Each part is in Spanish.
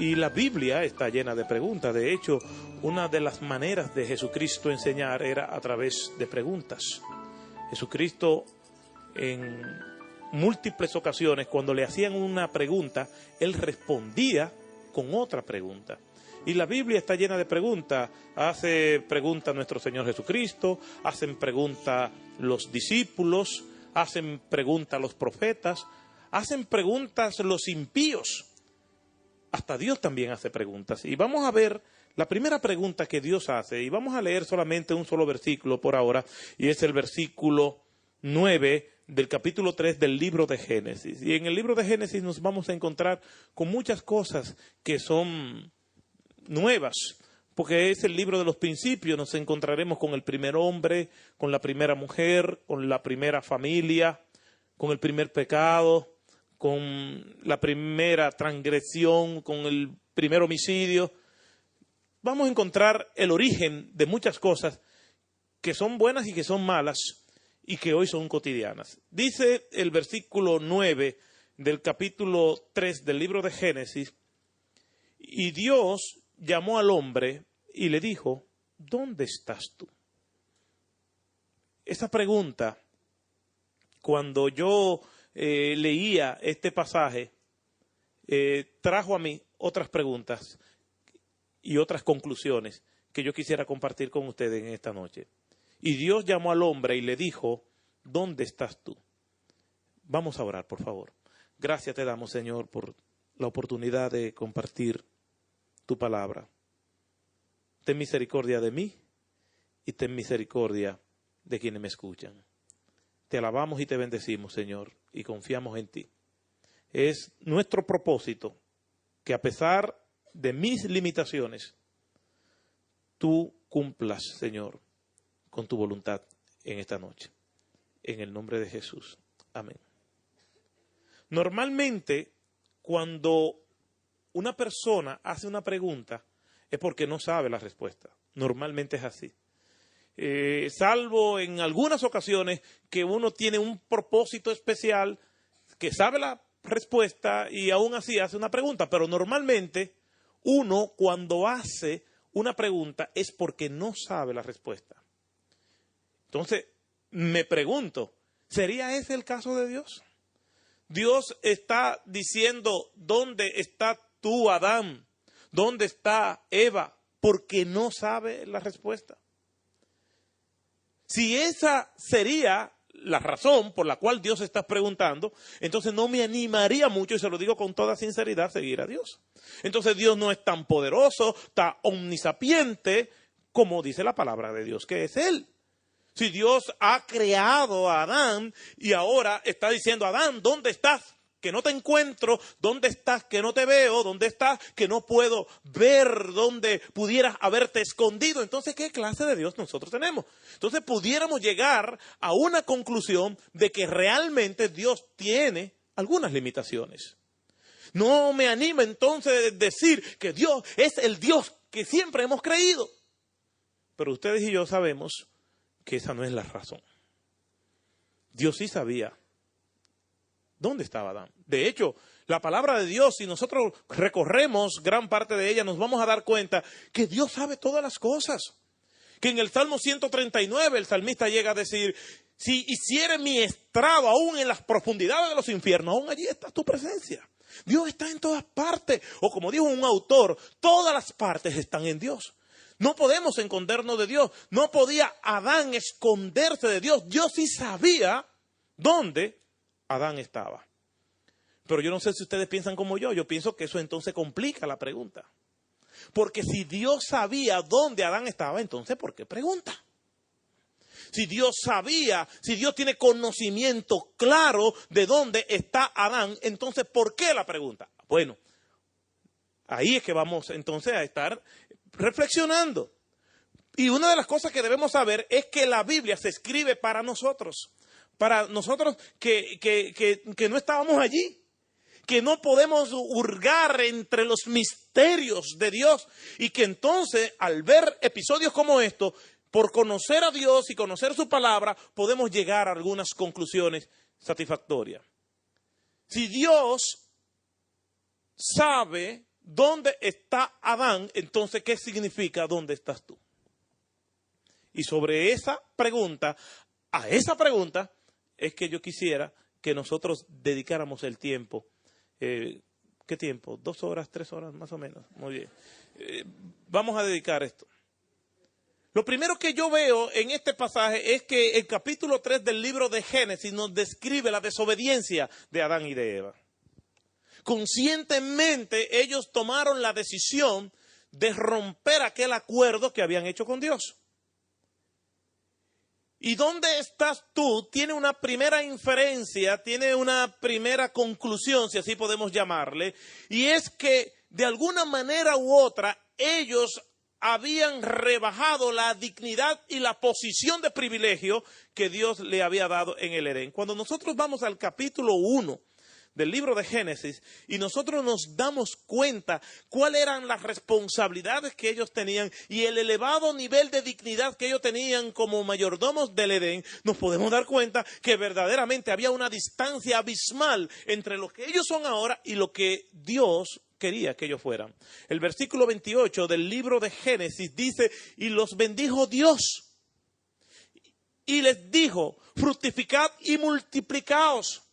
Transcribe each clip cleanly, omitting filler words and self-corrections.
Y la Biblia está llena de preguntas. De hecho, una de las maneras de Jesucristo enseñar era a través de preguntas. Jesucristo, en múltiples ocasiones, cuando le hacían una pregunta, Él respondía con otra pregunta. Y la Biblia está llena de preguntas. Hace preguntas nuestro Señor Jesucristo, hacen preguntas los discípulos, hacen preguntas los profetas, hacen preguntas los impíos. Hasta Dios también hace preguntas. Y vamos a ver la primera pregunta que Dios hace. Y vamos a leer solamente un solo versículo por ahora. Y es el versículo 9 del capítulo 3 del libro de Génesis. Y en el libro de Génesis nos vamos a encontrar con muchas cosas que son nuevas. Porque es el libro de los principios. Nos encontraremos con el primer hombre, con la primera mujer, con la primera familia, con el primer pecado, con la primera transgresión, con el primer homicidio. Vamos a encontrar el origen de muchas cosas que son buenas y que son malas y que hoy son cotidianas. Dice el versículo 9 del capítulo 3 del libro de Génesis: y Dios llamó al hombre y le dijo, ¿dónde estás tú? Esa pregunta, cuando yo leía este pasaje, trajo a mí otras preguntas y otras conclusiones que yo quisiera compartir con ustedes en esta noche. Y Dios llamó al hombre y le dijo, ¿dónde estás tú? Vamos a orar, por favor. Gracias te damos, Señor, por la oportunidad de compartir tu palabra. Ten misericordia de mí y ten misericordia de quienes me escuchan. Te alabamos y te bendecimos, Señor, y confiamos en ti. Es nuestro propósito que a pesar de mis limitaciones, tú cumplas, Señor, con tu voluntad en esta noche. En el nombre de Jesús. Amén. Normalmente, cuando una persona hace una pregunta, es porque no sabe la respuesta. Normalmente es así. Salvo en algunas ocasiones que uno tiene un propósito especial, que sabe la respuesta y aún así hace una pregunta. Pero normalmente uno cuando hace una pregunta es porque no sabe la respuesta. Entonces me pregunto, ¿sería ese el caso de Dios? Dios está diciendo, ¿dónde está tú, Adán? ¿Dónde está Eva? Porque no sabe la respuesta. Si esa sería la razón por la cual Dios está preguntando, entonces no me animaría mucho, y se lo digo con toda sinceridad, a seguir a Dios. Entonces Dios no es tan poderoso, tan omnisapiente, como dice la palabra de Dios que es Él. Si Dios ha creado a Adán y ahora está diciendo, Adán, ¿dónde estás? Que no te encuentro, ¿dónde estás? Que no te veo, ¿dónde estás? Que no puedo ver dónde pudieras haberte escondido. Entonces, ¿qué clase de Dios nosotros tenemos? Entonces, pudiéramos llegar a una conclusión de que realmente Dios tiene algunas limitaciones. No me anima entonces a decir que Dios es el Dios que siempre hemos creído. Pero ustedes y yo sabemos que esa no es la razón. Dios sí sabía dónde estaba Adán. De hecho, la palabra de Dios, si nosotros recorremos gran parte de ella, nos vamos a dar cuenta que Dios sabe todas las cosas. Que en el Salmo 139 el salmista llega a decir, si hiciere mi estrado aún en las profundidades de los infiernos, aún allí está tu presencia. Dios está en todas partes. O como dijo un autor, todas las partes están en Dios. No podemos escondernos de Dios. No podía Adán esconderse de Dios. Dios sí sabía dónde Adán estaba. Pero yo no sé si ustedes piensan como yo pienso que eso entonces complica la pregunta. Porque si Dios sabía dónde Adán estaba, entonces ¿por qué pregunta? Si Dios sabía, si Dios tiene conocimiento claro de dónde está Adán, entonces ¿por qué la pregunta? Bueno, ahí es que vamos entonces a estar reflexionando. Y una de las cosas que debemos saber es que la Biblia se escribe para nosotros que no estábamos allí, que no podemos hurgar entre los misterios de Dios y que entonces al ver episodios como estos, por conocer a Dios y conocer su palabra, podemos llegar a algunas conclusiones satisfactorias. Si Dios sabe ¿dónde está Adán? Entonces, ¿qué significa dónde estás tú? Y sobre esa pregunta, a esa pregunta, es que yo quisiera que nosotros dedicáramos el tiempo. ¿Qué tiempo? 2 horas, 3 horas, más o menos. Muy bien. Vamos a dedicar esto. Lo primero que yo veo en este pasaje es que el capítulo 3 del libro de Génesis nos describe la desobediencia de Adán y de Eva. Conscientemente ellos tomaron la decisión de romper aquel acuerdo que habían hecho con Dios. ¿Y dónde estás tú? Tiene una primera inferencia, tiene una primera conclusión, si así podemos llamarle, y es que de alguna manera u otra ellos habían rebajado la dignidad y la posición de privilegio que Dios le había dado en el Edén. Cuando nosotros vamos al capítulo 1 del libro de Génesis y nosotros nos damos cuenta cuáles eran las responsabilidades que ellos tenían y el elevado nivel de dignidad que ellos tenían como mayordomos del Edén, nos podemos dar cuenta que verdaderamente había una distancia abismal entre lo que ellos son ahora y lo que Dios quería que ellos fueran. El versículo 28 del libro de Génesis dice: y los bendijo Dios y les dijo: fructificad y multiplicaos.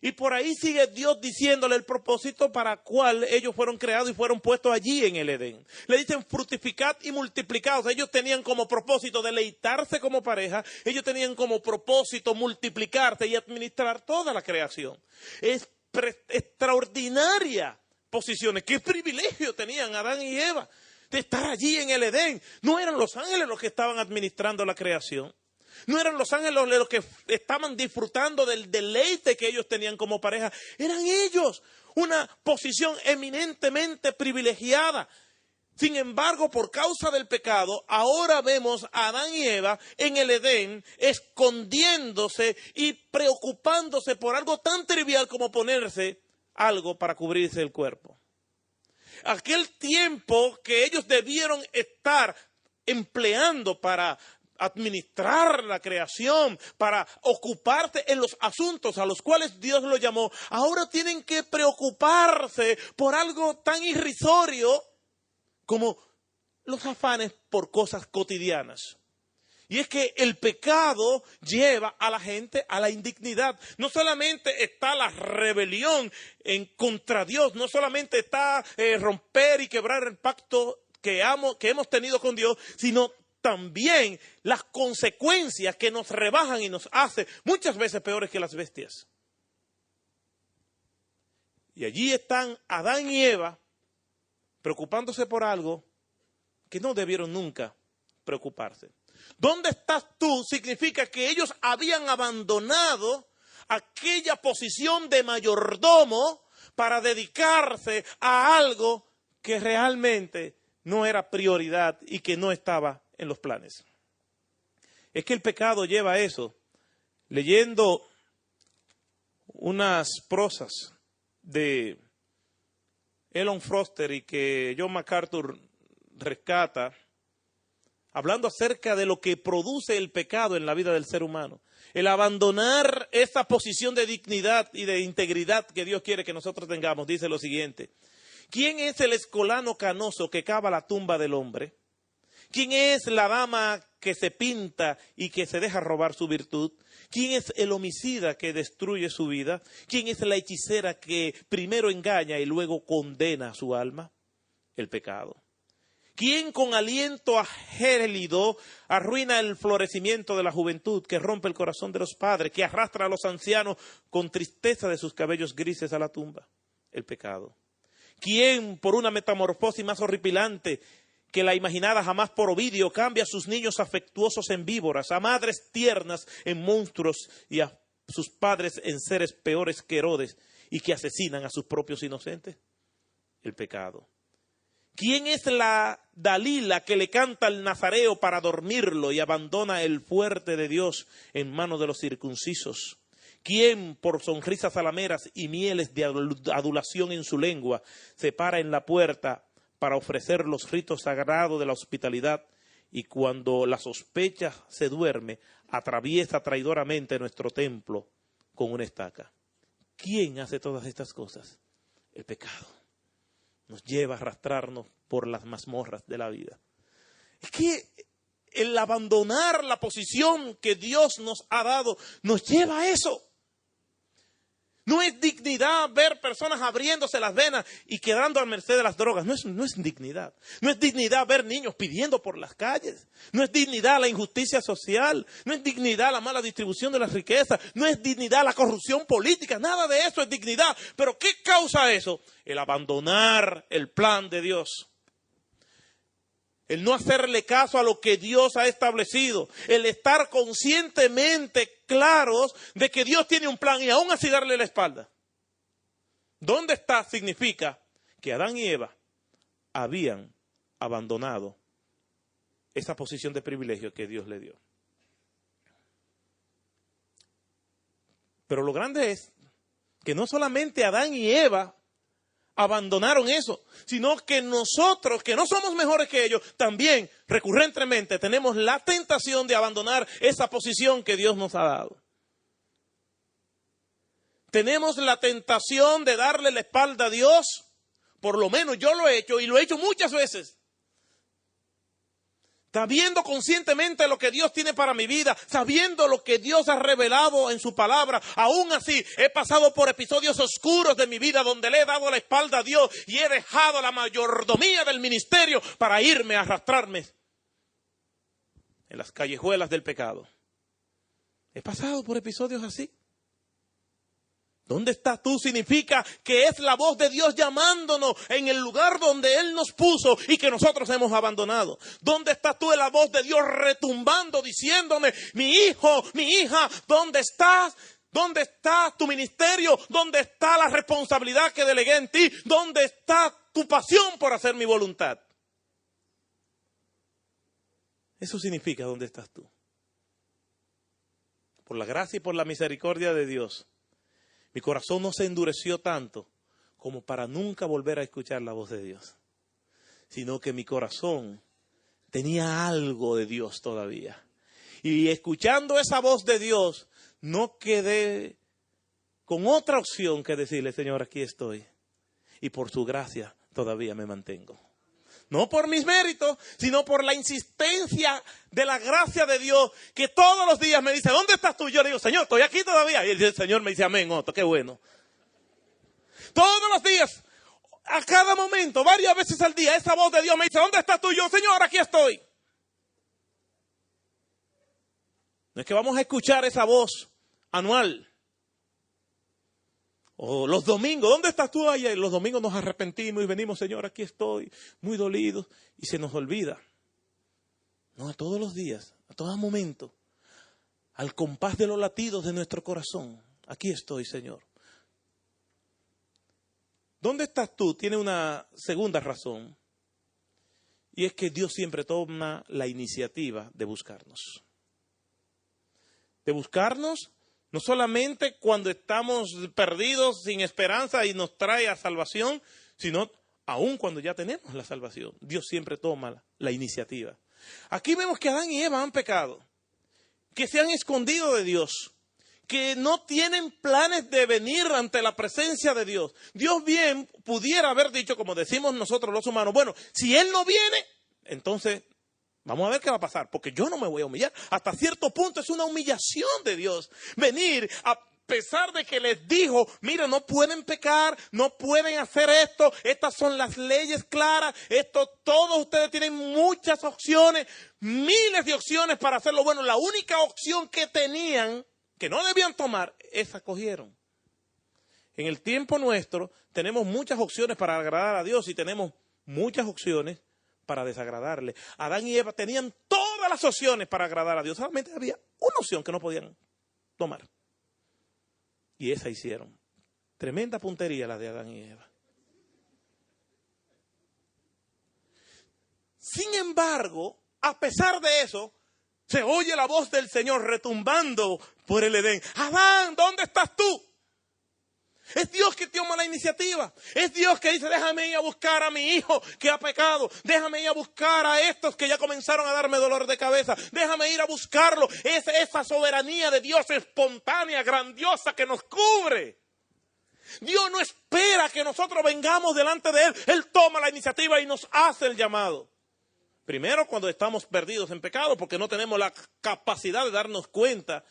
Y por ahí sigue Dios diciéndole el propósito para el cual ellos fueron creados y fueron puestos allí en el Edén. Le dicen fructificad y multiplicaos. Ellos tenían como propósito deleitarse como pareja. Ellos tenían como propósito multiplicarse y administrar toda la creación. Es extraordinaria posiciones. Qué privilegio tenían Adán y Eva de estar allí en el Edén. No eran los ángeles los que estaban administrando la creación. No eran los ángeles los que estaban disfrutando del deleite que ellos tenían como pareja. Eran ellos, una posición eminentemente privilegiada. Sin embargo, por causa del pecado, ahora vemos a Adán y Eva en el Edén escondiéndose y preocupándose por algo tan trivial como ponerse algo para cubrirse el cuerpo. Aquel tiempo que ellos debieron estar empleando para administrar la creación, para ocuparse en los asuntos a los cuales Dios los llamó, ahora tienen que preocuparse por algo tan irrisorio como los afanes por cosas cotidianas. Y es que el pecado lleva a la gente a la indignidad. No solamente está la rebelión en contra Dios, no solamente está romper y quebrar el pacto que hemos tenido con Dios, sino también las consecuencias que nos rebajan y nos hacen muchas veces peores que las bestias. Y allí están Adán y Eva preocupándose por algo que no debieron nunca preocuparse. ¿Dónde estás tú? Significa que ellos habían abandonado aquella posición de mayordomo para dedicarse a algo que realmente no era prioridad y que no estaba en los planes. Es que el pecado lleva a eso. Leyendo unas prosas de Elon Foster y que John MacArthur rescata, hablando acerca de lo que produce el pecado en la vida del ser humano. El abandonar esa posición de dignidad y de integridad que Dios quiere que nosotros tengamos, dice lo siguiente: ¿quién es el escolano canoso que cava la tumba del hombre? ¿Quién es la dama que se pinta y que se deja robar su virtud? ¿Quién es el homicida que destruye su vida? ¿Quién es la hechicera que primero engaña y luego condena su alma? El pecado. ¿Quién con aliento gélido arruina el florecimiento de la juventud, que rompe el corazón de los padres, que arrastra a los ancianos con tristeza de sus cabellos grises a la tumba? El pecado. ¿Quién, por una metamorfosis más horripilante que la imaginada jamás por Ovidio, cambia a sus niños afectuosos en víboras, a madres tiernas en monstruos y a sus padres en seres peores que Herodes, y que asesinan a sus propios inocentes? El pecado. ¿Quién es la Dalila que le canta al nazareo para dormirlo y abandona el fuerte de Dios en manos de los circuncisos? ¿Quién, por sonrisas alameras y mieles de adulación en su lengua, se para en la puerta para ofrecer los ritos sagrados de la hospitalidad, y cuando la sospecha se duerme, atraviesa traidoramente nuestro templo con una estaca? ¿Quién hace todas estas cosas? El pecado. nos lleva a arrastrarnos por las mazmorras de la vida. Es que el abandonar la posición que Dios nos ha dado nos lleva a eso. No es dignidad ver personas abriéndose las venas y quedando a merced de las drogas. No es dignidad. No es dignidad ver niños pidiendo por las calles. No es dignidad la injusticia social. No es dignidad la mala distribución de las riquezas. No es dignidad la corrupción política. Nada de eso es dignidad. ¿Pero qué causa eso? El abandonar el plan de Dios. El no hacerle caso a lo que Dios ha establecido. El estar conscientemente claros de que Dios tiene un plan y aún así darle la espalda. ¿Dónde está? Significa que Adán y Eva habían abandonado esa posición de privilegio que Dios le dio. Pero lo grande es que no solamente Adán y Eva abandonaron eso, sino que nosotros, que no somos mejores que ellos, también recurrentemente tenemos la tentación de abandonar esa posición que Dios nos ha dado. Tenemos la tentación de darle la espalda a Dios, por lo menos yo lo he hecho y lo he hecho muchas veces. Sabiendo conscientemente lo que Dios tiene para mi vida, sabiendo lo que Dios ha revelado en su palabra, aún así he pasado por episodios oscuros de mi vida donde le he dado la espalda a Dios y he dejado la mayordomía del ministerio para irme a arrastrarme en las callejuelas del pecado. He pasado por episodios así. ¿Dónde estás tú? Significa que es la voz de Dios llamándonos en el lugar donde Él nos puso y que nosotros hemos abandonado. ¿Dónde estás tú? Es la voz de Dios retumbando, diciéndome, mi hijo, mi hija, ¿dónde estás? ¿Dónde está tu ministerio? ¿Dónde está la responsabilidad que delegué en ti? ¿Dónde está tu pasión por hacer mi voluntad? Eso significa ¿dónde estás tú? Por la gracia y por la misericordia de Dios, mi corazón no se endureció tanto como para nunca volver a escuchar la voz de Dios, sino que mi corazón tenía algo de Dios todavía. Y escuchando esa voz de Dios, no quedé con otra opción que decirle, Señor, aquí estoy. Y por su gracia todavía me mantengo. No por mis méritos, sino por la insistencia de la gracia de Dios, que todos los días me dice, ¿dónde estás tú? Yo le digo, Señor, estoy aquí todavía. Y el Señor me dice, amén, Otto, qué bueno. Todos los días, a cada momento, varias veces al día, esa voz de Dios me dice, ¿dónde estás tú? Yo, Señor, aquí estoy. No es que vamos a escuchar esa voz anual. O los domingos, ¿dónde estás tú allá? Y los domingos nos arrepentimos y venimos, Señor, aquí estoy, muy dolidos, y se nos olvida. No, a todos los días, a todo momento, al compás de los latidos de nuestro corazón, aquí estoy, Señor. ¿Dónde estás tú? Tiene una segunda razón, y es que Dios siempre toma la iniciativa de buscarnos. De buscarnos. No solamente cuando estamos perdidos, sin esperanza y nos trae a salvación, sino aún cuando ya tenemos la salvación. Dios siempre toma la iniciativa. Aquí vemos que Adán y Eva han pecado, que se han escondido de Dios, que no tienen planes de venir ante la presencia de Dios. Dios bien pudiera haber dicho, como decimos nosotros los humanos, bueno, si Él no viene, entonces vamos a ver qué va a pasar, porque yo no me voy a humillar. Hasta cierto punto es una humillación de Dios venir a pesar de que les dijo, mira, no pueden pecar, no pueden hacer esto, estas son las leyes claras, todos ustedes tienen muchas opciones, miles de opciones para hacerlo bueno. La única opción que tenían, que no debían tomar, esa cogieron. En el tiempo nuestro tenemos muchas opciones para agradar a Dios y tenemos muchas opciones para desagradarle. Adán y Eva tenían todas las opciones para agradar a Dios. Solamente había una opción que no podían tomar. Y esa hicieron. Tremenda puntería la de Adán y Eva. Sin embargo, a pesar de eso, se oye la voz del Señor retumbando por el Edén. Adán, ¿dónde estás tú? Es Dios que toma la iniciativa. Es Dios que dice, déjame ir a buscar a mi hijo que ha pecado. Déjame ir a buscar a estos que ya comenzaron a darme dolor de cabeza. Déjame ir a buscarlo. Es esa soberanía de Dios espontánea, grandiosa, que nos cubre. Dios no espera que nosotros vengamos delante de Él. Él toma la iniciativa y nos hace el llamado. Primero, cuando estamos perdidos en pecado, porque no tenemos la capacidad de darnos cuenta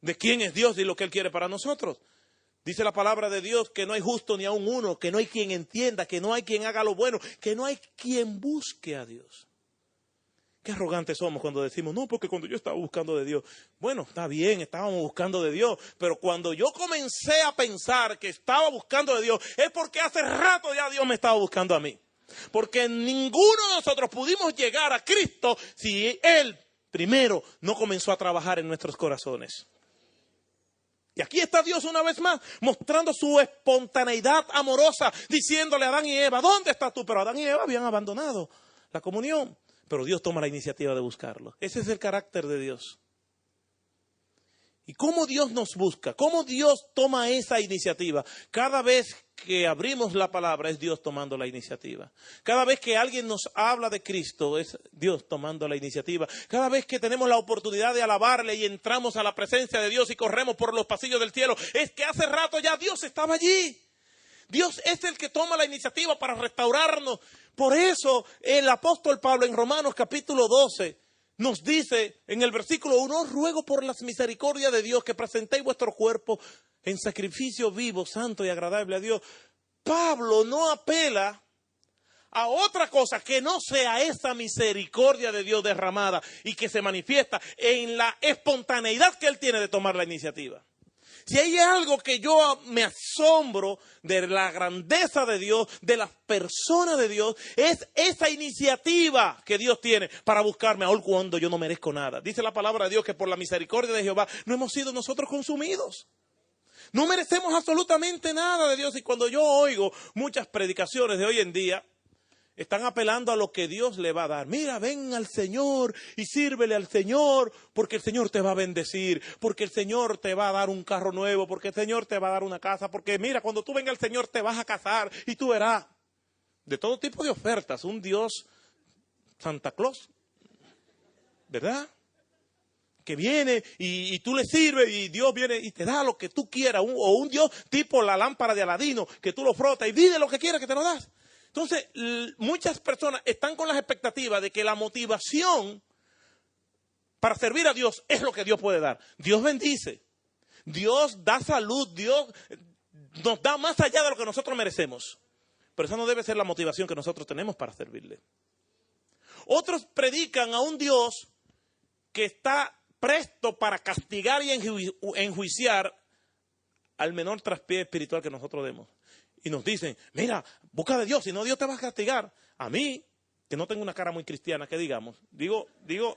de quién es Dios y lo que Él quiere para nosotros. Dice la palabra de Dios que no hay justo ni aun uno, que no hay quien entienda, que no hay quien haga lo bueno, que no hay quien busque a Dios. Qué arrogantes somos cuando decimos, no, porque cuando yo estaba buscando de Dios. Bueno, está bien, estábamos buscando de Dios, pero cuando yo comencé a pensar que estaba buscando de Dios, es porque hace rato ya Dios me estaba buscando a mí. Porque ninguno de nosotros pudimos llegar a Cristo si Él primero no comenzó a trabajar en nuestros corazones. Y aquí está Dios una vez más, mostrando su espontaneidad amorosa, diciéndole a Adán y Eva, ¿dónde estás tú? Pero Adán y Eva habían abandonado la comunión. Pero Dios toma la iniciativa de buscarlo. Ese es el carácter de Dios. ¿Y cómo Dios nos busca? ¿Cómo Dios toma esa iniciativa? Cada vez que abrimos la palabra es Dios tomando la iniciativa. Cada vez que alguien nos habla de Cristo es Dios tomando la iniciativa. Cada vez que tenemos la oportunidad de alabarle y entramos a la presencia de Dios y corremos por los pasillos del cielo, es que hace rato ya Dios estaba allí. Dios es el que toma la iniciativa para restaurarnos. Por eso el apóstol Pablo en Romanos capítulo 12 nos dice en el versículo 1, os ruego por las misericordias de Dios que presentéis vuestro cuerpo en sacrificio vivo, santo y agradable a Dios. Pablo no apela a otra cosa que no sea esa misericordia de Dios derramada y que se manifiesta en la espontaneidad que él tiene de tomar la iniciativa. Si hay algo que yo me asombro de la grandeza de Dios, de las personas de Dios, es esa iniciativa que Dios tiene para buscarme aun cuando yo no merezco nada. Dice la palabra de Dios que por la misericordia de Jehová no hemos sido nosotros consumidos. No merecemos absolutamente nada de Dios. Y cuando yo oigo muchas predicaciones de hoy en día, están apelando a lo que Dios le va a dar. Mira, ven al Señor y sírvele al Señor, porque el Señor te va a bendecir, porque el Señor te va a dar un carro nuevo, porque el Señor te va a dar una casa, porque mira, cuando tú vengas al Señor te vas a casar y tú verás. De todo tipo de ofertas, un Dios Santa Claus, ¿verdad? Que viene y tú le sirves y Dios viene y te da lo que tú quieras, o un Dios tipo la lámpara de Aladino, que tú lo frotas y pide lo que quieras que te lo das. Entonces, muchas personas están con las expectativas de que la motivación para servir a Dios es lo que Dios puede dar. Dios bendice, Dios da salud, Dios nos da más allá de lo que nosotros merecemos. Pero esa no debe ser la motivación que nosotros tenemos para servirle. Otros predican a un Dios que está presto para castigar y enjuiciar al menor traspié espiritual que nosotros demos. Y nos dicen, mira, busca de Dios, si no Dios te va a castigar. A mí, que no tengo una cara muy cristiana, que digamos, digo,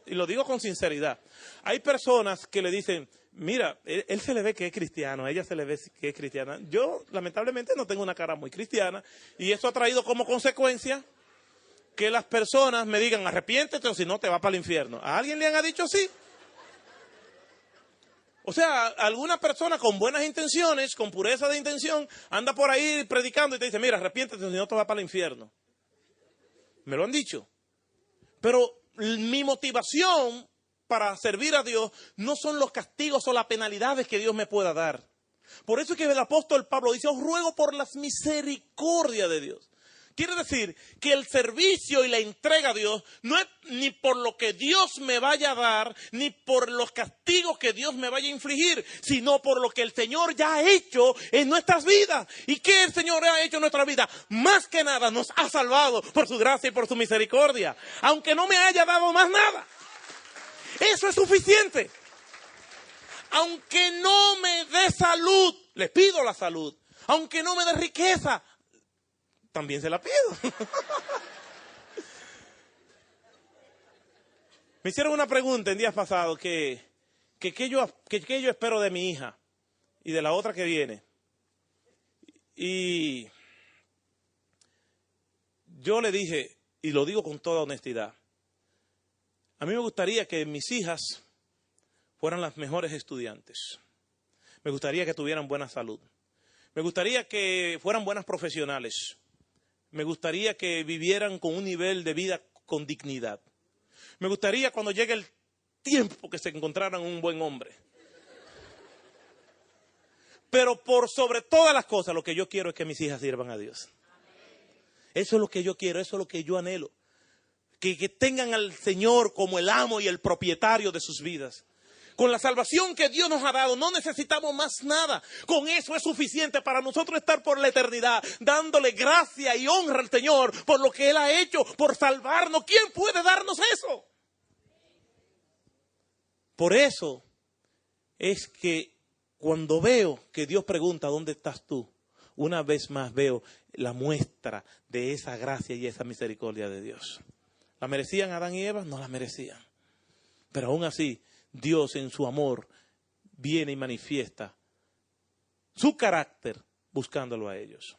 y lo digo con sinceridad. Hay personas que le dicen, mira, él se le ve que es cristiano, a ella se le ve que es cristiana. Yo, lamentablemente, no tengo una cara muy cristiana. Y eso ha traído como consecuencia que las personas me digan, arrepiéntete o si no te vas para el infierno. ¿A alguien le han dicho así? O sea, alguna persona con buenas intenciones, con pureza de intención, anda por ahí predicando y te dice, mira, arrepiéntete, si no te vas para el infierno. Me lo han dicho. Pero mi motivación para servir a Dios no son los castigos o las penalidades que Dios me pueda dar. Por eso es que el apóstol Pablo dice, os ruego por las misericordias de Dios. Quiere decir que el servicio y la entrega a Dios no es ni por lo que Dios me vaya a dar, ni por los castigos que Dios me vaya a infligir, sino por lo que el Señor ya ha hecho en nuestras vidas. ¿Y qué el Señor ha hecho en nuestra vida? Más que nada nos ha salvado por su gracia y por su misericordia, aunque no me haya dado más nada. Eso es suficiente. Aunque no me dé salud, le pido la salud. Aunque no me dé riqueza, también se la pido. Me hicieron una pregunta en días pasados que yo espero de mi hija y de la otra que viene. Y yo le dije, y lo digo con toda honestidad, a mí me gustaría que mis hijas fueran las mejores estudiantes. Me gustaría que tuvieran buena salud. Me gustaría que fueran buenas profesionales. Me gustaría que vivieran con un nivel de vida con dignidad. Me gustaría cuando llegue el tiempo que se encontraran un buen hombre. Pero por sobre todas las cosas, lo que yo quiero es que mis hijas sirvan a Dios. Eso es lo que yo quiero, eso es lo que yo anhelo. Que tengan al Señor como el amo y el propietario de sus vidas. Con la salvación que Dios nos ha dado, no necesitamos más nada. Con eso es suficiente para nosotros estar por la eternidad, dándole gracia y honra al Señor por lo que Él ha hecho, por salvarnos. ¿Quién puede darnos eso? Por eso es que cuando veo que Dios pregunta, ¿dónde estás tú? Una vez más veo la muestra de esa gracia y esa misericordia de Dios. ¿La merecían Adán y Eva? No la merecían. Pero aún así, Dios en su amor viene y manifiesta su carácter buscándolo a ellos.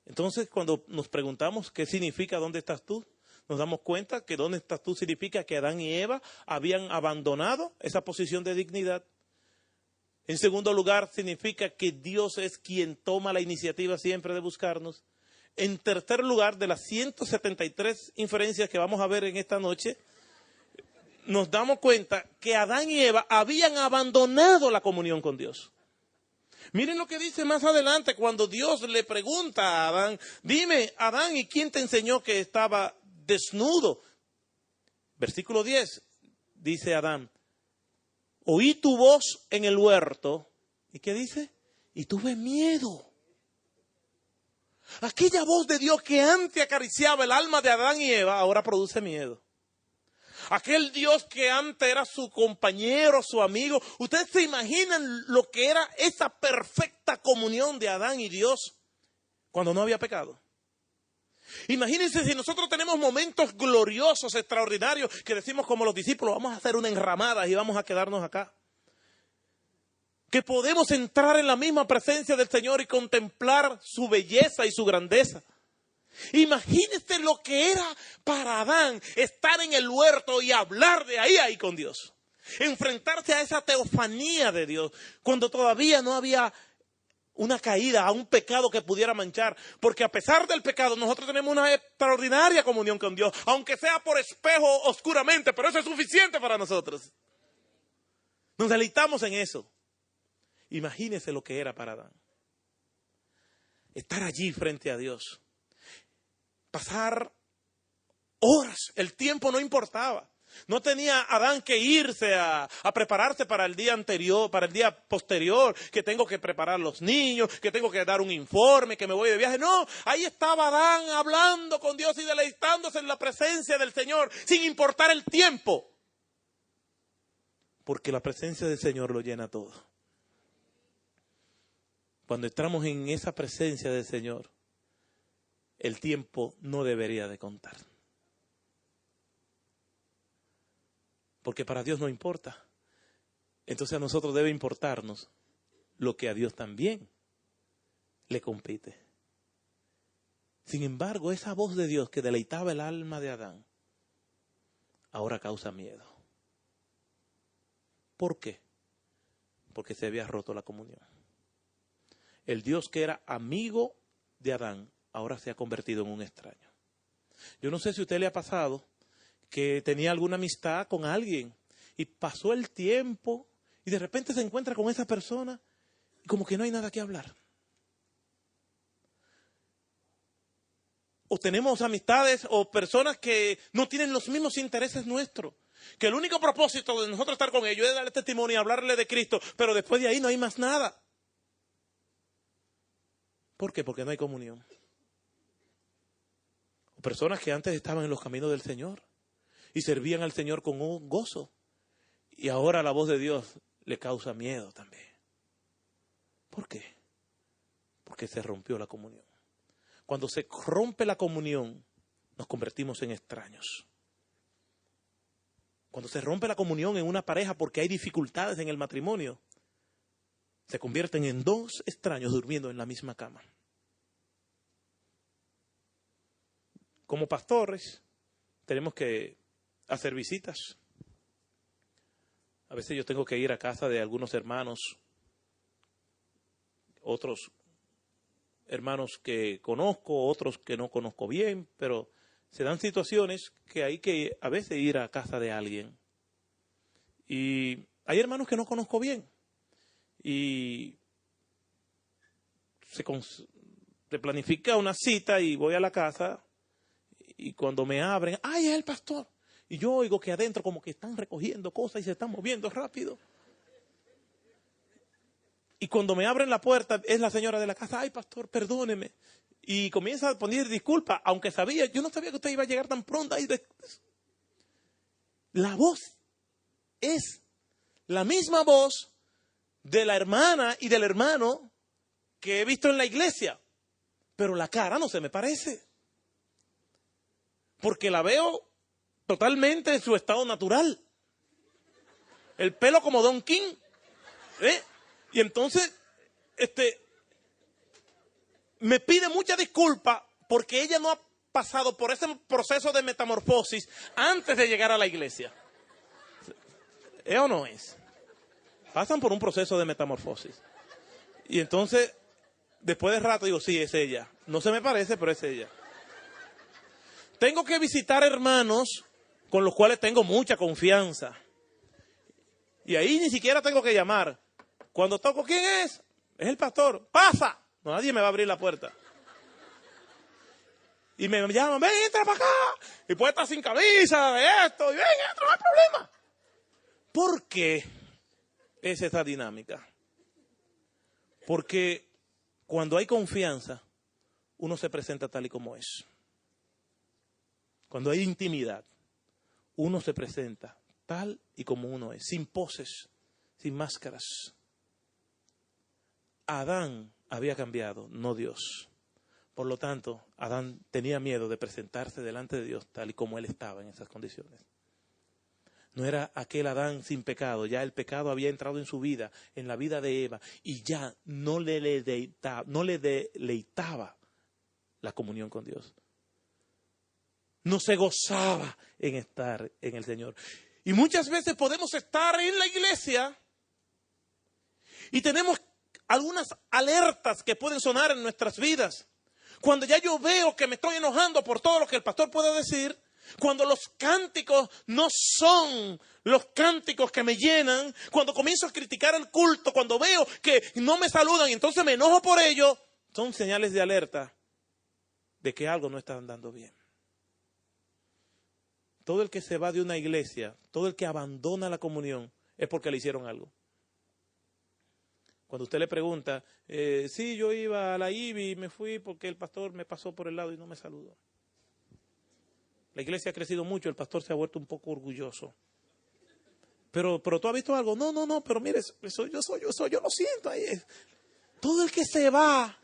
Entonces, cuando nos preguntamos qué significa ¿dónde estás tú?, nos damos cuenta que ¿dónde estás tú? Significa que Adán y Eva habían abandonado esa posición de dignidad. En segundo lugar, significa que Dios es quien toma la iniciativa siempre de buscarnos. En tercer lugar, de las 173 inferencias que vamos a ver en esta noche, nos damos cuenta que Adán y Eva habían abandonado la comunión con Dios. Miren lo que dice más adelante cuando Dios le pregunta a Adán, dime, Adán, ¿y quién te enseñó que estaba desnudo? Versículo 10, dice Adán, oí tu voz en el huerto. ¿Y qué dice? Y tuve miedo. Aquella voz de Dios que antes acariciaba el alma de Adán y Eva, ahora produce miedo. Aquel Dios que antes era su compañero, su amigo. ¿Ustedes se imaginan lo que era esa perfecta comunión de Adán y Dios cuando no había pecado? Imagínense si nosotros tenemos momentos gloriosos, extraordinarios, que decimos como los discípulos, vamos a hacer una enramada y vamos a quedarnos acá. Que podemos entrar en la misma presencia del Señor y contemplar su belleza y su grandeza. Imagínense lo que era para Adán estar en el huerto y hablar de ahí con Dios. Enfrentarse a esa teofanía de Dios cuando todavía no había una caída, a un pecado que pudiera manchar. Porque a pesar del pecado nosotros tenemos una extraordinaria comunión con Dios, aunque sea por espejo oscuramente, pero eso es suficiente para nosotros. Nos deleitamos en eso. Imagínense lo que era para Adán. Estar allí frente a Dios. Pasar horas, el tiempo no importaba. No tenía Adán que irse a prepararse para el día anterior, para el día posterior, que tengo que preparar los niños, que tengo que dar un informe, que me voy de viaje. No, ahí estaba Adán hablando con Dios y deleitándose en la presencia del Señor, sin importar el tiempo. Porque la presencia del Señor lo llena todo. Cuando entramos en esa presencia del Señor, el tiempo no debería de contar. Porque para Dios no importa. Entonces a nosotros debe importarnos lo que a Dios también le compete. Sin embargo, esa voz de Dios que deleitaba el alma de Adán, ahora causa miedo. ¿Por qué? Porque se había roto la comunión. El Dios que era amigo de Adán, ahora se ha convertido en un extraño. Yo no sé si a usted le ha pasado que tenía alguna amistad con alguien y pasó el tiempo y de repente se encuentra con esa persona y como que no hay nada que hablar. O tenemos amistades o personas que no tienen los mismos intereses nuestros, que el único propósito de nosotros estar con ellos es darle testimonio y hablarle de Cristo, pero después de ahí no hay más nada. ¿Por qué? Porque no hay comunión. O personas que antes estaban en los caminos del Señor y servían al Señor con un gozo. Y ahora la voz de Dios le causa miedo también. ¿Por qué? Porque se rompió la comunión. Cuando se rompe la comunión, nos convertimos en extraños. Cuando se rompe la comunión en una pareja porque hay dificultades en el matrimonio, se convierten en dos extraños durmiendo en la misma cama. Como pastores, tenemos que hacer visitas. A veces yo tengo que ir a casa de algunos hermanos, otros hermanos que conozco, otros que no conozco bien, pero se dan situaciones que hay que a veces ir a casa de alguien. Y hay hermanos que no conozco bien. y se planifica una cita y voy a la casa y cuando me abren, ¡ay, es el pastor! Y yo oigo que adentro como que están recogiendo cosas y se están moviendo rápido. Y cuando me abren la puerta es la señora de la casa, ¡ay, pastor, perdóneme! Y comienza a poner disculpas, aunque yo no sabía que usted iba a llegar tan pronto. La voz es la misma voz de la hermana y del hermano que he visto en la iglesia, pero la cara no se me parece, porque la veo totalmente en su estado natural, el pelo como Don King, y entonces me pide mucha disculpa porque ella no ha pasado por ese proceso de metamorfosis antes de llegar a la iglesia. ¿Es o no es? Pasan por un proceso de metamorfosis. Y entonces, después de rato digo, sí, es ella. No se me parece, pero es ella. Tengo que visitar hermanos con los cuales tengo mucha confianza. Y ahí ni siquiera tengo que llamar. Cuando toco, ¿quién es? Es el pastor. ¡Pasa! No, nadie me va a abrir la puerta. Y me llaman, ven, entra para acá. Y puede estar sin camisa, esto, y ven, entra, no hay problema. ¿Por qué es esa dinámica? Porque cuando hay confianza, uno se presenta tal y como es. Cuando hay intimidad, uno se presenta tal y como uno es, sin poses, sin máscaras. Adán había cambiado, no Dios. Por lo tanto, Adán tenía miedo de presentarse delante de Dios tal y como él estaba en esas condiciones. No era aquel Adán sin pecado, ya el pecado había entrado en su vida, en la vida de Eva, y ya no le deleitaba la comunión con Dios. No se gozaba en estar en el Señor. Y muchas veces podemos estar en la iglesia y tenemos algunas alertas que pueden sonar en nuestras vidas. Cuando ya yo veo que me estoy enojando por todo lo que el pastor puede decir, cuando los cánticos no son los cánticos que me llenan, cuando comienzo a criticar el culto, cuando veo que no me saludan y entonces me enojo por ello, son señales de alerta de que algo no está andando bien. Todo el que se va de una iglesia, todo el que abandona la comunión, es porque le hicieron algo. Cuando usted le pregunta, sí, yo iba a la IBI y me fui porque el pastor me pasó por el lado y no me saludó. La iglesia ha crecido mucho, el pastor se ha vuelto un poco orgulloso. Pero ¿tú has visto algo? No, pero mire, yo lo siento. Ahí es. Todo el que se va,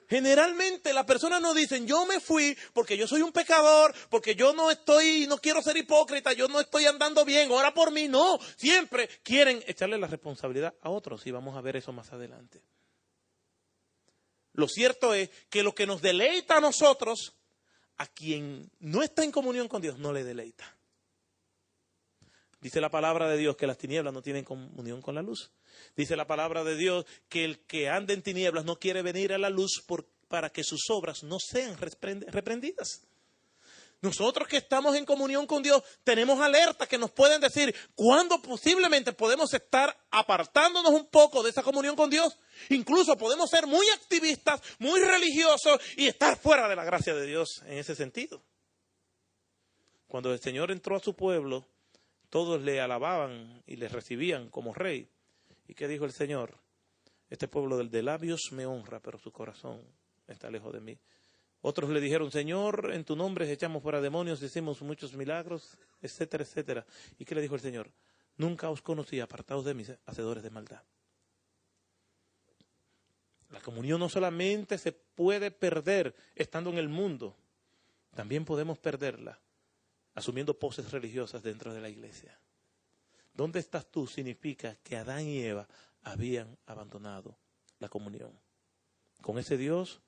generalmente las personas no dicen, yo me fui porque yo soy un pecador, porque yo no quiero ser hipócrita, yo no estoy andando bien, ora por mí. No, siempre quieren echarle la responsabilidad a otros y vamos a ver eso más adelante. Lo cierto es que lo que nos deleita a nosotros, a quien no está en comunión con Dios, no le deleita. Dice la palabra de Dios que las tinieblas no tienen comunión con la luz. Dice la palabra de Dios que el que anda en tinieblas no quiere venir a la luz para que sus obras no sean reprendidas. Nosotros que estamos en comunión con Dios tenemos alertas que nos pueden decir cuándo posiblemente podemos estar apartándonos un poco de esa comunión con Dios. Incluso podemos ser muy activistas, muy religiosos y estar fuera de la gracia de Dios en ese sentido. Cuando el Señor entró a su pueblo, todos le alababan y le recibían como rey. ¿Y qué dijo el Señor? Este pueblo de labios me honra, pero su corazón está lejos de mí. Otros le dijeron, Señor, en tu nombre echamos fuera demonios, hicimos muchos milagros, etcétera, etcétera. ¿Y qué le dijo el Señor? Nunca os conocí, apartados de mis hacedores de maldad. La comunión no solamente se puede perder estando en el mundo, también podemos perderla asumiendo poses religiosas dentro de la iglesia. ¿Dónde estás tú? Significa que Adán y Eva habían abandonado la comunión con ese Dios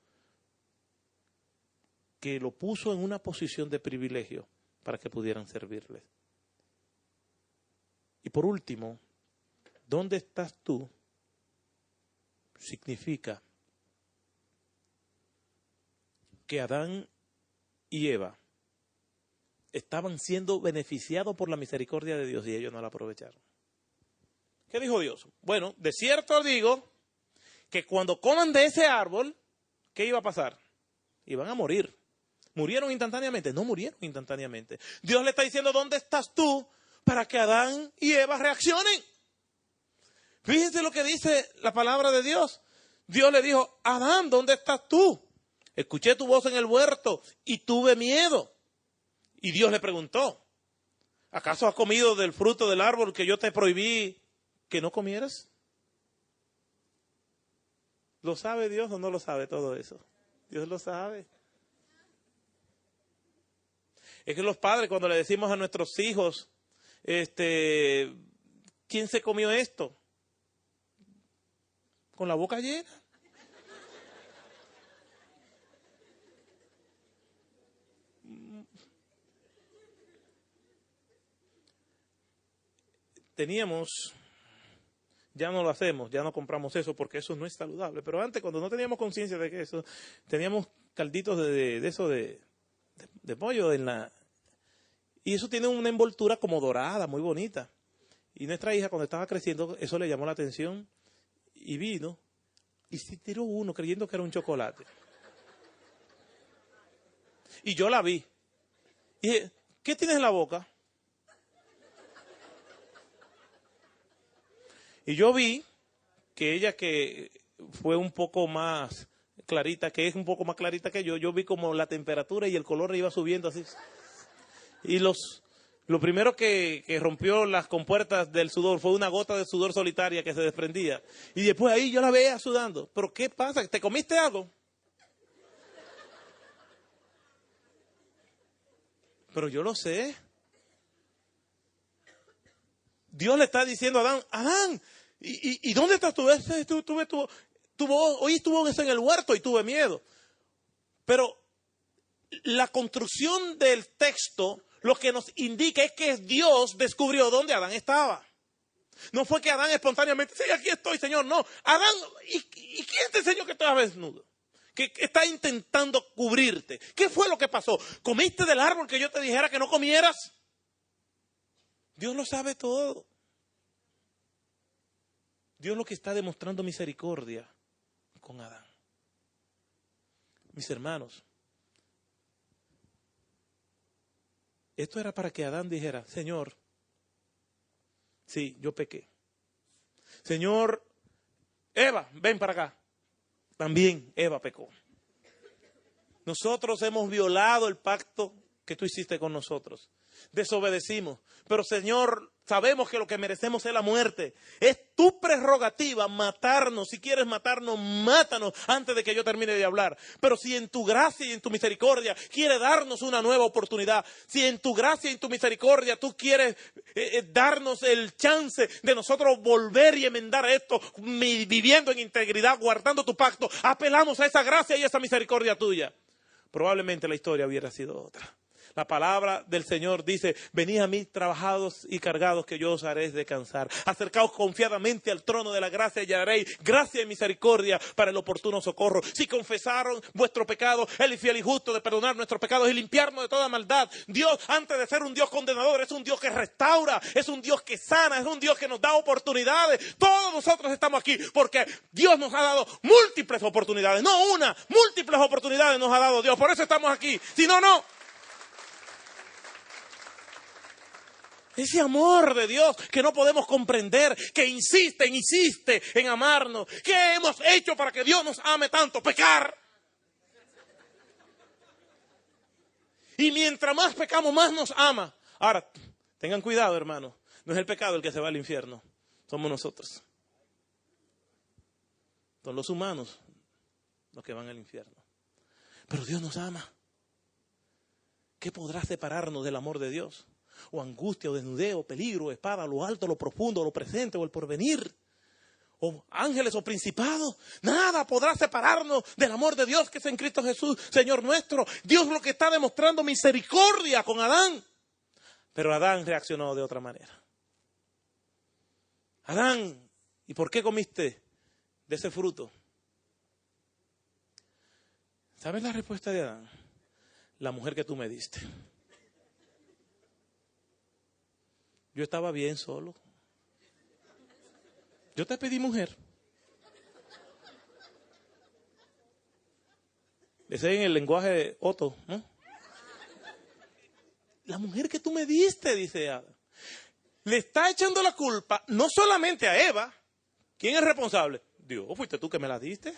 que lo puso en una posición de privilegio para que pudieran servirles. Y por último, ¿dónde estás tú? Significa que Adán y Eva estaban siendo beneficiados por la misericordia de Dios y ellos no la aprovecharon. ¿Qué dijo Dios? Bueno, de cierto digo que cuando coman de ese árbol, ¿qué iba a pasar? Iban a morir. ¿Murieron instantáneamente? No murieron instantáneamente. Dios le está diciendo, ¿dónde estás tú para que Adán y Eva reaccionen? Fíjense lo que dice la palabra de Dios. Dios le dijo, Adán, ¿dónde estás tú? Escuché tu voz en el huerto y tuve miedo. Y Dios le preguntó, ¿acaso has comido del fruto del árbol que yo te prohibí que no comieras? ¿Lo sabe Dios o no lo sabe todo eso? Dios lo sabe. Es que los padres, cuando le decimos a nuestros hijos, ¿quién se comió esto? Con la boca llena. Teníamos, ya no lo hacemos, ya no compramos eso porque eso no es saludable. Pero antes, cuando no teníamos conciencia de que eso, teníamos calditos de eso de pollo y eso tiene una envoltura como dorada, muy bonita. Y nuestra hija, cuando estaba creciendo, eso le llamó la atención y vino y se tiró uno creyendo que era un chocolate. Y yo la vi. Y dije, ¿qué tienes en la boca? Y yo vi que ella, que fue un poco más clarita, que es un poco más clarita que yo vi como la temperatura y el color iba subiendo así. Y lo primero que rompió las compuertas del sudor fue una gota de sudor solitaria que se desprendía. Y después ahí yo la veía sudando. ¿Pero qué pasa? ¿Te comiste algo? Pero yo lo sé. Dios le está diciendo a Adán, Adán, ¿y dónde estás tú? Hoy estuvo en el huerto y tuve miedo. Pero la construcción del texto lo que nos indica es que Dios descubrió dónde Adán estaba. No fue que Adán espontáneamente, sí, aquí estoy, Señor. No, Adán, ¿y quién te enseñó que estabas desnudo? Que está intentando cubrirte. ¿Qué fue lo que pasó? ¿Comiste del árbol que yo te dijera que no comieras? Dios lo sabe todo. Dios lo que está demostrando misericordia con Adán. Mis hermanos, esto era para que Adán dijera, Señor, sí, yo pequé. Señor, Eva, ven para acá. También Eva pecó. Nosotros hemos violado el pacto que tú hiciste con nosotros. Desobedecimos. Pero Señor, sabemos que lo que merecemos es la muerte. Es tu prerrogativa matarnos. Si quieres matarnos, mátanos antes de que yo termine de hablar. Pero si en tu gracia y en tu misericordia quieres darnos una nueva oportunidad, si en tu gracia y en tu misericordia tú quieres darnos el chance de nosotros volver y enmendar esto, viviendo en integridad, guardando tu pacto, apelamos a esa gracia y esa misericordia tuya. Probablemente la historia hubiera sido otra. La palabra del Señor dice, venid a mí trabajados y cargados que yo os haré descansar. Acercaos confiadamente al trono de la gracia y haréis gracia y misericordia para el oportuno socorro. Si confesaron vuestro pecado, Él es fiel y justo de perdonar nuestros pecados y limpiarnos de toda maldad. Dios, antes de ser un Dios condenador, es un Dios que restaura, es un Dios que sana, es un Dios que nos da oportunidades. Todos nosotros estamos aquí porque Dios nos ha dado múltiples oportunidades, no una, múltiples oportunidades nos ha dado Dios. Por eso estamos aquí. Si no, no. Ese amor de Dios que no podemos comprender, que insiste en amarnos. ¿Qué hemos hecho para que Dios nos ame tanto? Pecar. Y mientras más pecamos, más nos ama. Ahora, tengan cuidado, hermanos. No es el pecado el que se va al infierno. Somos nosotros. Son los humanos los que van al infierno. Pero Dios nos ama. ¿Qué podrá separarnos del amor de Dios? O angustia, o desnudez, o peligro, o espada, lo alto, lo profundo, lo presente, o el porvenir, o ángeles, o principados. Nada podrá separarnos del amor de Dios que es en Cristo Jesús, Señor nuestro. Dios lo que está demostrando misericordia con Adán. Pero Adán reaccionó de otra manera. Adán, ¿y por qué comiste de ese fruto? ¿Sabes la respuesta de Adán? La mujer que tú me diste. Yo estaba bien solo. Yo te pedí mujer. Ese es en el lenguaje de Otto, ¿no? La mujer que tú me diste, dice Adán. Le está echando la culpa no solamente a Eva. ¿Quién es responsable? Dios, fuiste tú que me la diste.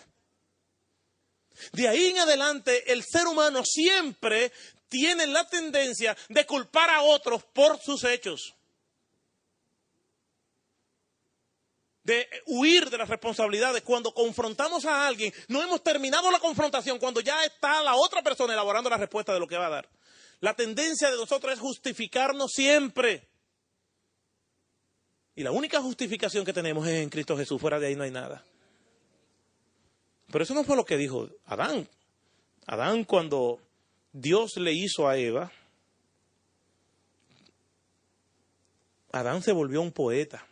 De ahí en adelante, el ser humano siempre tiene la tendencia de culpar a otros por sus hechos. De huir de las responsabilidades. Cuando confrontamos a alguien, no hemos terminado la confrontación, cuando ya está la otra persona elaborando la respuesta de lo que va a dar. La tendencia de nosotros es justificarnos siempre. Y la única justificación que tenemos es en Cristo Jesús. Fuera de ahí no hay nada. Pero eso no fue lo que dijo Adán. Adán, cuando Dios le hizo a Eva, Adán se volvió un poeta.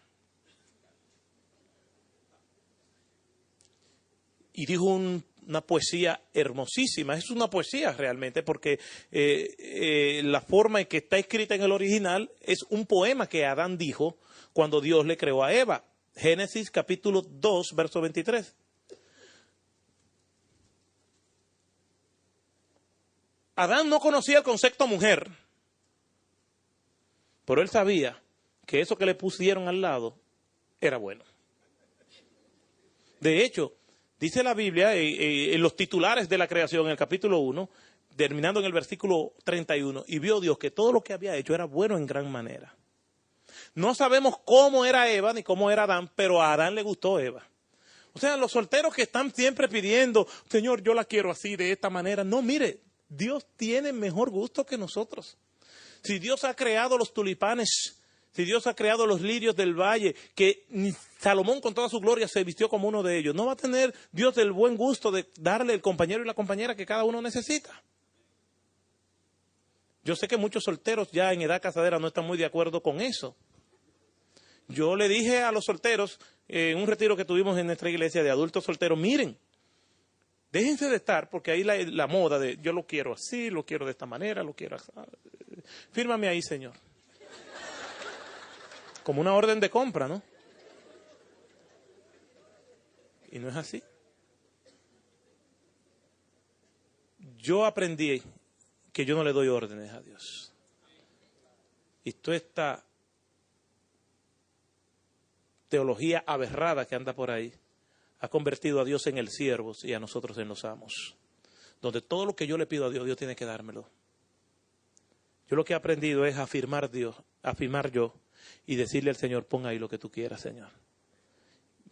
Y dijo una poesía hermosísima. Es una poesía realmente, porque la forma en que está escrita en el original es un poema que Adán dijo cuando Dios le creó a Eva. Génesis capítulo 2, verso 23. Adán no conocía el concepto mujer, pero él sabía que eso que le pusieron al lado era bueno. De hecho, dice la Biblia en los titulares de la creación, en el capítulo 1, terminando en el versículo 31, y vio Dios que todo lo que había hecho era bueno en gran manera. No sabemos cómo era Eva ni cómo era Adán, pero a Adán le gustó Eva. O sea, los solteros que están siempre pidiendo, Señor, yo la quiero así, de esta manera. No, mire, Dios tiene mejor gusto que nosotros. Si Dios ha creado los tulipanes, si Dios ha creado los lirios del valle, que Salomón con toda su gloria se vistió como uno de ellos, ¿no va a tener Dios el buen gusto de darle el compañero y la compañera que cada uno necesita? Yo sé que muchos solteros ya en edad casadera no están muy de acuerdo con eso. Yo le dije a los solteros en un retiro que tuvimos en nuestra iglesia de adultos solteros, miren, déjense de estar, porque ahí la moda de yo lo quiero así, lo quiero de esta manera, lo quiero así. Fírmame ahí, Señor. Como una orden de compra, ¿no? Y no es así. Yo aprendí que yo no le doy órdenes a Dios. Y toda esta teología aberrada que anda por ahí ha convertido a Dios en el siervo y a nosotros en los amos. Donde todo lo que yo le pido a Dios, Dios tiene que dármelo. Yo lo que he aprendido es afirmar yo y decirle al Señor, pon ahí lo que tú quieras, Señor.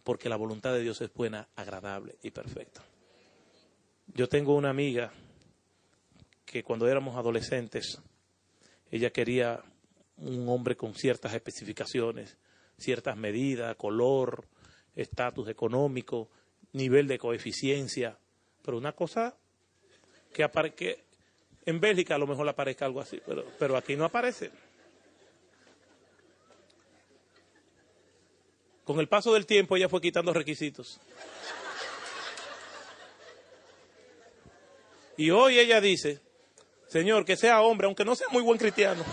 Porque la voluntad de Dios es buena, agradable y perfecta. Yo tengo una amiga que cuando éramos adolescentes, ella quería un hombre con ciertas especificaciones, ciertas medidas, color, estatus económico, nivel de coeficiencia. Pero una cosa que en Bélgica a lo mejor le aparezca algo así, pero aquí no aparece. Con el paso del tiempo ella fue quitando requisitos. Y hoy ella dice, Señor, que sea hombre, aunque no sea muy buen cristiano.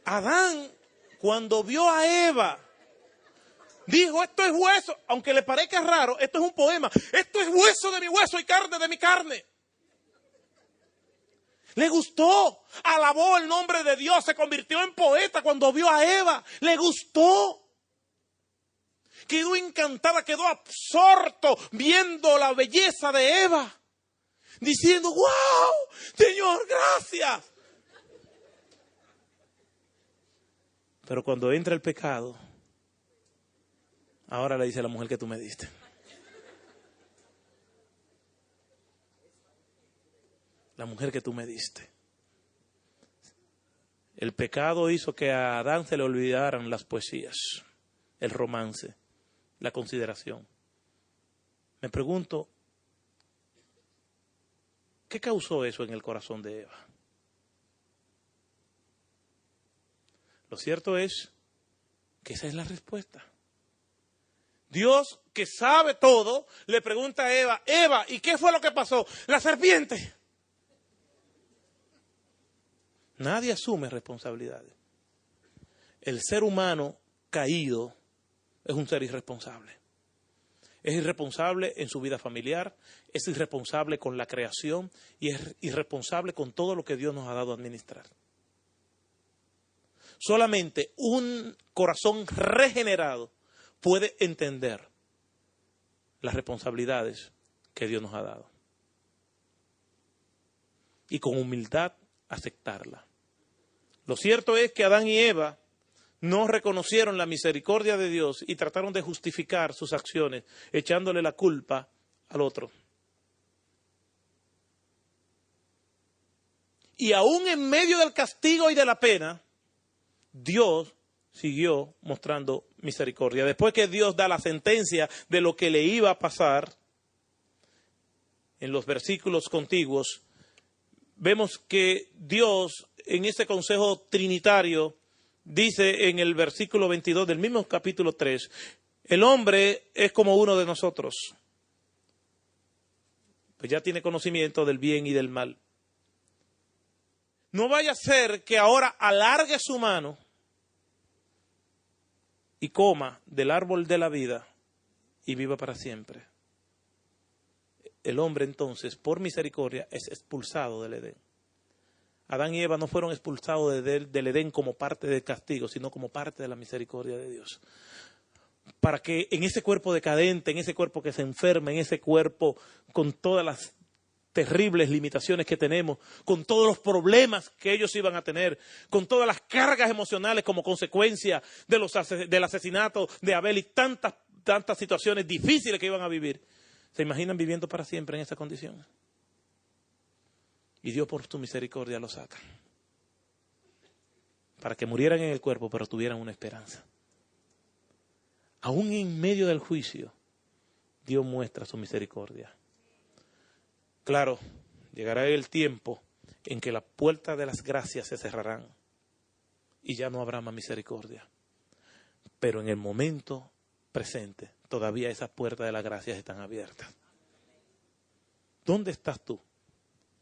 Adán, cuando vio a Eva, dijo, esto es hueso, aunque le parezca raro, esto es un poema, esto es hueso de mi hueso y carne de mi carne. Le gustó, alabó el nombre de Dios, se convirtió en poeta cuando vio a Eva, le gustó. Quedó encantada, quedó absorto viendo la belleza de Eva, diciendo, wow, Señor, gracias. Pero cuando entra el pecado, ahora le dice a la mujer que tú me diste. La mujer que tú me diste. El pecado hizo que a Adán se le olvidaran las poesías, el romance, la consideración. Me pregunto, ¿qué causó eso en el corazón de Eva? Lo cierto es que esa es la respuesta. Dios, que sabe todo, le pregunta a Eva, Eva, ¿y qué fue lo que pasó? La serpiente. Nadie asume responsabilidades. El ser humano caído es un ser irresponsable. Es irresponsable en su vida familiar, es irresponsable con la creación y es irresponsable con todo lo que Dios nos ha dado a administrar. Solamente un corazón regenerado puede entender las responsabilidades que Dios nos ha dado. Y con humildad aceptarla. Lo cierto es que Adán y Eva no reconocieron la misericordia de Dios y trataron de justificar sus acciones, echándole la culpa al otro. Y aún en medio del castigo y de la pena, Dios siguió mostrando misericordia. Después que Dios da la sentencia de lo que le iba a pasar, en los versículos contiguos, vemos que Dios, en ese consejo trinitario, dice en el versículo 22 del mismo capítulo 3, el hombre es como uno de nosotros. Pues ya tiene conocimiento del bien y del mal. No vaya a ser que ahora alargue su mano y coma del árbol de la vida y viva para siempre. El hombre entonces, por misericordia, es expulsado del Edén. Adán y Eva no fueron expulsados del Edén como parte del castigo, sino como parte de la misericordia de Dios. Para que en ese cuerpo decadente, en ese cuerpo que se enferma, en ese cuerpo con todas las terribles limitaciones que tenemos, con todos los problemas que ellos iban a tener, con todas las cargas emocionales como consecuencia del asesinato de Abel y tantas situaciones difíciles que iban a vivir. ¿Se imaginan viviendo para siempre en esa condición? Y Dios por su misericordia lo saca. Para que murieran en el cuerpo, pero tuvieran una esperanza. Aún en medio del juicio, Dios muestra su misericordia. Claro, llegará el tiempo en que las puertas de las gracias se cerrarán y ya no habrá más misericordia. Pero en el momento presente, todavía esas puertas de las gracias están abiertas. ¿Dónde estás tú?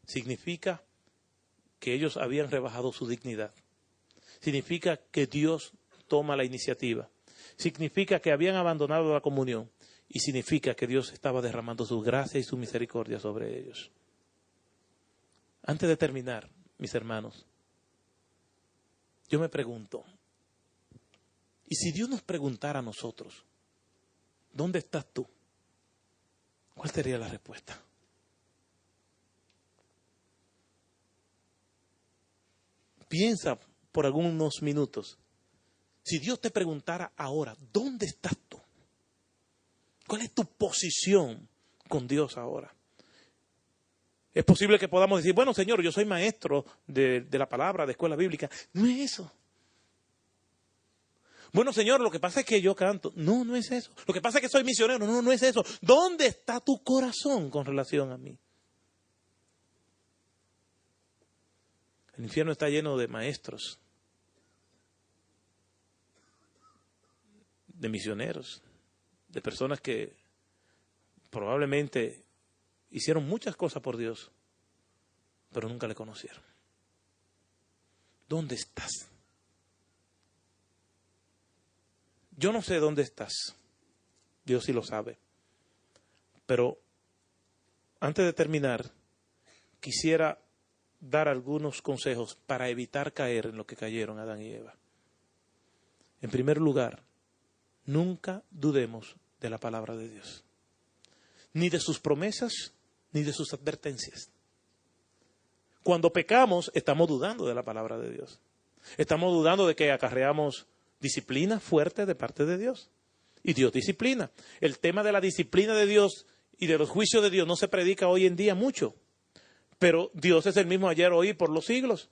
Significa que ellos habían rebajado su dignidad. Significa que Dios toma la iniciativa. Significa que habían abandonado la comunión. Y significa que Dios estaba derramando su gracia y su misericordia sobre ellos. Antes de terminar, mis hermanos, yo me pregunto, ¿y si Dios nos preguntara a nosotros, ¿dónde estás tú? ¿Cuál sería la respuesta? Piensa por algunos minutos. Si Dios te preguntara ahora, ¿dónde estás tú? ¿Cuál es tu posición con Dios ahora? Es posible que podamos decir, bueno, Señor, yo soy maestro de la palabra, de escuela bíblica. No es eso. Bueno, Señor, lo que pasa es que yo canto. No, no es eso. Lo que pasa es que soy misionero. No, no es eso. ¿Dónde está tu corazón con relación a mí? El infierno está lleno de maestros, de misioneros, de personas que probablemente hicieron muchas cosas por Dios, pero nunca le conocieron. ¿Dónde estás? Yo no sé dónde estás. Dios sí lo sabe. Pero antes de terminar, quisiera dar algunos consejos para evitar caer en lo que cayeron Adán y Eva. En primer lugar, nunca dudemos de la palabra de Dios, ni de sus promesas, ni de sus advertencias. Cuando pecamos, estamos dudando de la palabra de Dios. Estamos dudando de que acarreamos disciplina fuerte de parte de Dios. Y Dios disciplina. El tema de la disciplina de Dios y de los juicios de Dios no se predica hoy en día mucho. Pero Dios es el mismo ayer, hoy y por los siglos,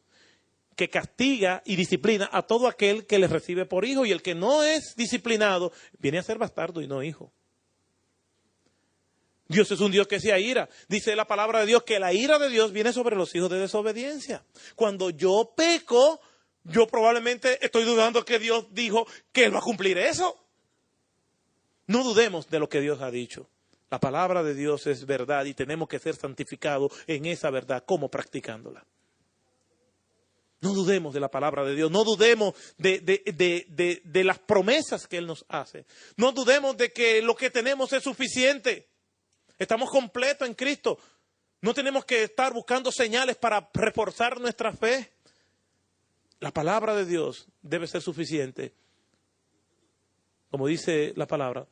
que castiga y disciplina a todo aquel que le recibe por hijo, y el que no es disciplinado viene a ser bastardo y no hijo. Dios es un Dios que se aira. Dice la palabra de Dios que la ira de Dios viene sobre los hijos de desobediencia. Cuando yo peco, yo probablemente estoy dudando que Dios dijo que Él va a cumplir eso. No dudemos de lo que Dios ha dicho. La palabra de Dios es verdad y tenemos que ser santificados en esa verdad, como practicándola. No dudemos de la palabra de Dios, no dudemos de las promesas que Él nos hace. No dudemos de que lo que tenemos es suficiente. Estamos completos en Cristo. No tenemos que estar buscando señales para reforzar nuestra fe. La palabra de Dios debe ser suficiente. Como dice la palabra,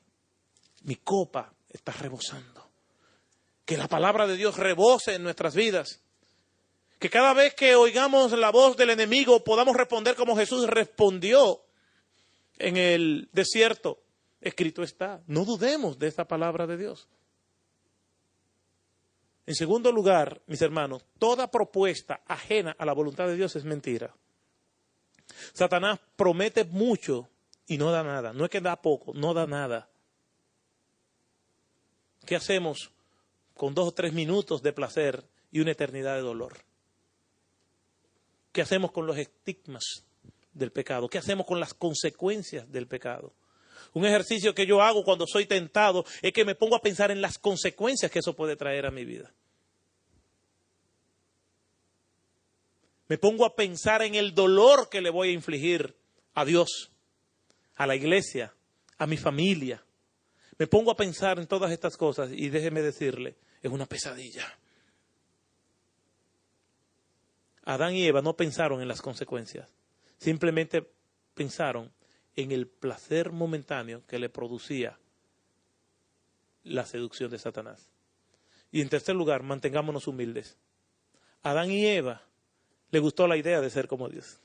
mi copa está rebosando. Que la palabra de Dios rebose en nuestras vidas. Que cada vez que oigamos la voz del enemigo podamos responder como Jesús respondió en el desierto. Escrito está. No dudemos de esta palabra de Dios. En segundo lugar, mis hermanos, toda propuesta ajena a la voluntad de Dios es mentira. Satanás promete mucho y no da nada. No es que da poco, no da nada. ¿Qué hacemos con 2 o 3 minutos de placer y una eternidad de dolor? ¿Qué hacemos con los estigmas del pecado? ¿Qué hacemos con las consecuencias del pecado? Un ejercicio que yo hago cuando soy tentado es que me pongo a pensar en las consecuencias que eso puede traer a mi vida. Me pongo a pensar en el dolor que le voy a infligir a Dios, a la iglesia, a mi familia. Me pongo a pensar en todas estas cosas y déjeme decirle, es una pesadilla. Adán y Eva no pensaron en las consecuencias, simplemente pensaron en el placer momentáneo que le producía la seducción de Satanás. Y en tercer lugar, mantengámonos humildes. A Adán y Eva le gustó la idea de ser como Dios.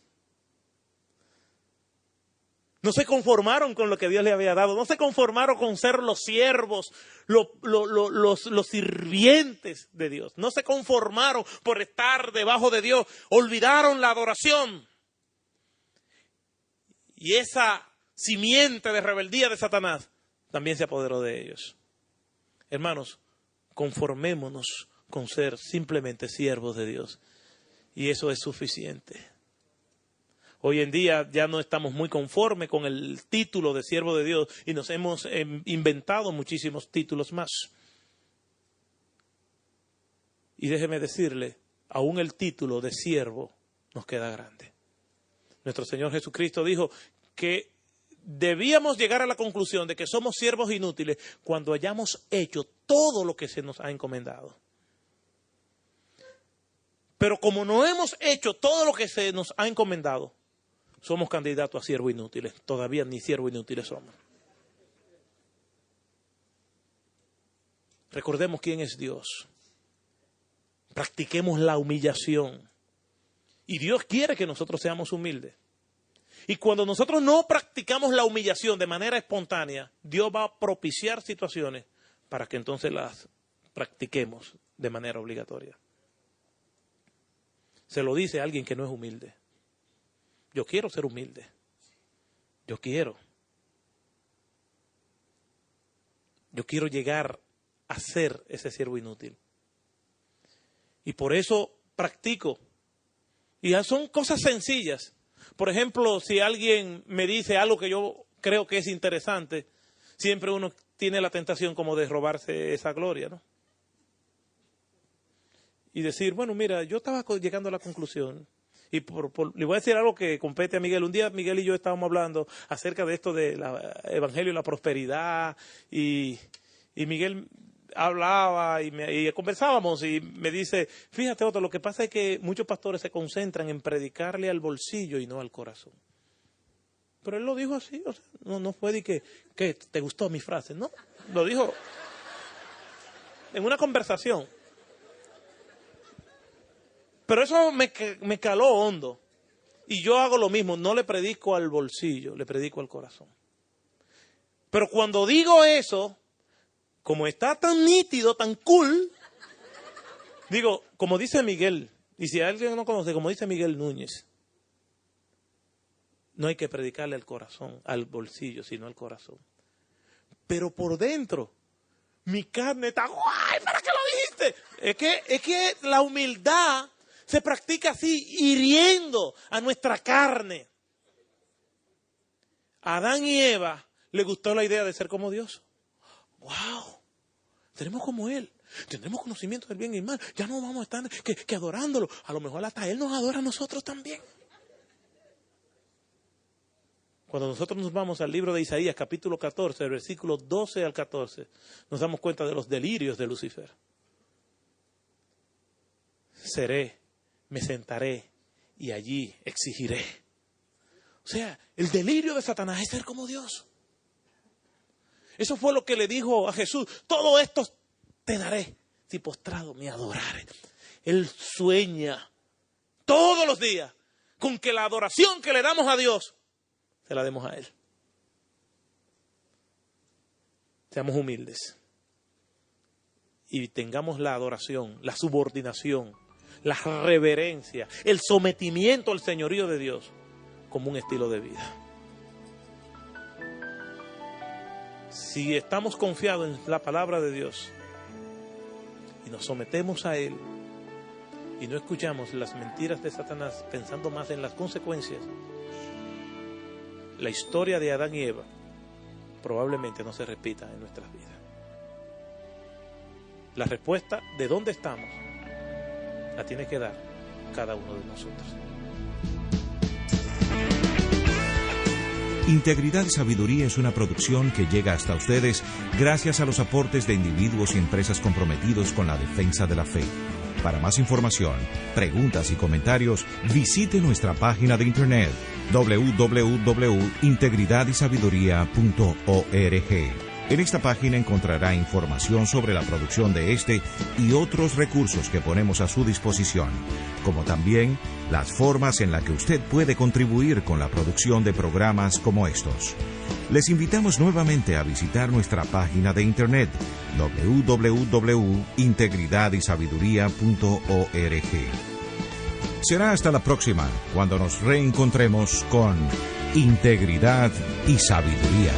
No se conformaron con lo que Dios le había dado, no se conformaron con ser los siervos, los sirvientes de Dios. No se conformaron por estar debajo de Dios, olvidaron la adoración. Y esa simiente de rebeldía de Satanás también se apoderó de ellos. Hermanos, conformémonos con ser simplemente siervos de Dios. Y eso es suficiente. Hoy en día ya no estamos muy conformes con el título de siervo de Dios y nos hemos inventado muchísimos títulos más. Y déjeme decirle, aún el título de siervo nos queda grande. Nuestro Señor Jesucristo dijo que debíamos llegar a la conclusión de que somos siervos inútiles cuando hayamos hecho todo lo que se nos ha encomendado. Pero como no hemos hecho todo lo que se nos ha encomendado, somos candidatos a siervos inútiles. Todavía ni siervos inútiles somos. Recordemos quién es Dios. Practiquemos la humillación. Y Dios quiere que nosotros seamos humildes. Y cuando nosotros no practicamos la humillación de manera espontánea, Dios va a propiciar situaciones para que entonces las practiquemos de manera obligatoria. Se lo dice a alguien que no es humilde. Yo quiero ser humilde. Yo quiero llegar a ser ese siervo inútil. Y por eso practico. Y son cosas sencillas. Por ejemplo, si alguien me dice algo que yo creo que es interesante, siempre uno tiene la tentación como de robarse esa gloria, ¿no? Y decir, bueno, mira, yo estaba llegando a la conclusión. Y le voy a decir algo que compete a Miguel. Un día Miguel y yo estábamos hablando acerca de esto del evangelio y la prosperidad. Y Miguel hablaba y conversábamos y me dice, fíjate Otto, lo que pasa es que muchos pastores se concentran en predicarle al bolsillo y no al corazón. Pero él lo dijo así, o sea, no fue de que te gustó mi frase, no. Lo dijo en una conversación. Pero eso me caló hondo. Y yo hago lo mismo, no le predico al bolsillo, le predico al corazón. Pero cuando digo eso, como está tan nítido, tan cool, digo, como dice Miguel, y si alguien no conoce, como dice Miguel Núñez, no hay que predicarle al corazón, al bolsillo, sino al corazón. Pero por dentro, mi carne está, ¡guay! ¿Para qué lo dijiste? Es que la humildad se practica así, hiriendo a nuestra carne. A Adán y Eva le gustó la idea de ser como Dios. ¡Wow! Seremos como Él. Tendremos conocimiento del bien y el mal. Ya no vamos a estar que adorándolo. A lo mejor hasta Él nos adora a nosotros también. Cuando nosotros nos vamos al libro de Isaías, capítulo 14, versículos 12 al 14, nos damos cuenta de los delirios de Lucifer. Seré, me sentaré y allí exigiré. O sea, el delirio de Satanás es ser como Dios. Eso fue lo que le dijo a Jesús. Todo esto te daré si postrado me adorares. Él sueña todos los días con que la adoración que le damos a Dios se la demos a Él. Seamos humildes y tengamos la adoración, la subordinación, la reverencia, el sometimiento al señorío de Dios como un estilo de vida. Si estamos confiados en la palabra de Dios y nos sometemos a Él y no escuchamos las mentiras de Satanás pensando más en las consecuencias, la historia de Adán y Eva probablemente no se repita en nuestras vidas. La respuesta de dónde estamos la tiene que dar cada uno de nosotros. Integridad y Sabiduría es una producción que llega hasta ustedes gracias a los aportes de individuos y empresas comprometidos con la defensa de la fe. Para más información, preguntas y comentarios, visite nuestra página de internet www.integridadysabiduría.org. En esta página encontrará información sobre la producción de este y otros recursos que ponemos a su disposición, como también las formas en las que usted puede contribuir con la producción de programas como estos. Les invitamos nuevamente a visitar nuestra página de internet www.integridadysabiduría.org. Será hasta la próxima, cuando nos reencontremos con Integridad y Sabiduría.